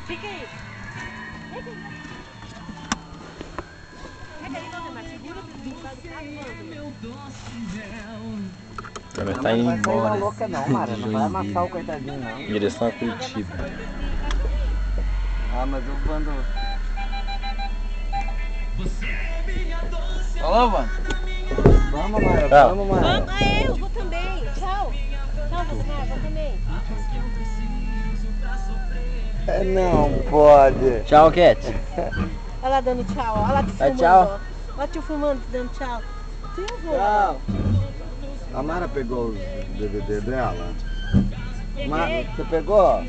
Fica aí. Fica aí. Pega aí, não, Neymar. Segura o bicho lá do carro. Ela tá indo Não vai sair embora. louca não, Mara. Não vai amassar o coitadinho não. Em direção a Curitiba. Ah, mas o Vando... Falou, Vando? Vamos, Mara. Vamos, Mara. Vamos, eu vou também. Tchau. Tchau, Neymar. Vou também. Não pode. Tchau, Cat. Olha lá dando tchau. Olha lá te filmando. Tchau. Ó. Olha te filmando, dando tchau. Tchau. A Mara pegou os DVD dela? Mara, você pegou?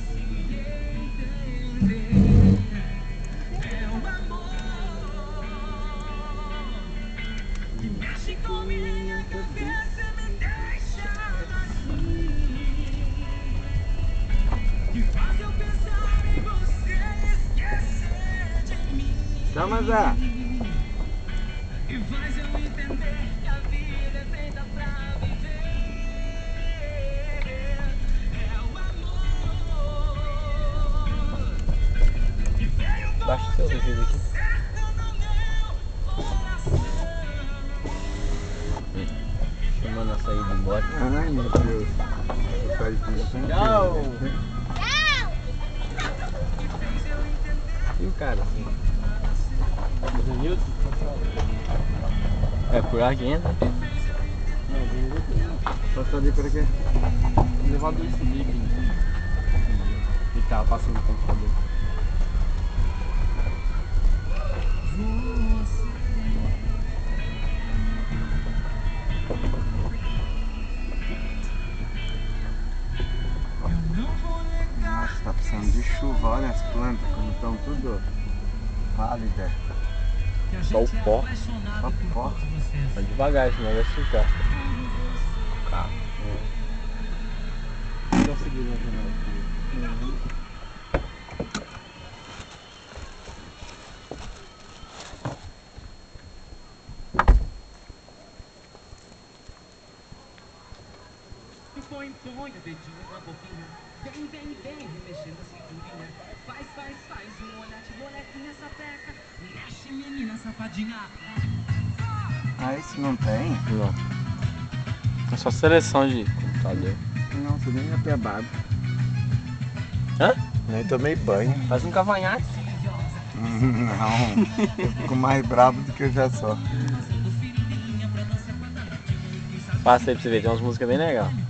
Chama, Zé. Baixa o seu vídeo aqui. Chamando a sair de embora. Ai, meu Deus. Tchau. E o cara assim? É por aqui entra? Passa ali para quê? Elevador subir aqui. E tava passando o computador. Nossa, tá precisando de chuva. Olha as plantas como estão tudo pálidas. Só o pó. Só pó. Vai devagar, senão vai ficar. Carro. Só seguir na janela aqui. Põe, dedinho na boquinha. Vem, remexendo a cinturinha. Faz, um moleque nessa peca. Mexe, menina safadinha. Ah, esse não tem? Não. É só seleção de computador. Não, você nem é pebado. Hã? Nem tomei banho. Faz um cavanhaque. Não, eu fico mais bravo do que eu já sou. Passa aí pra você ver, tem umas músicas bem legais.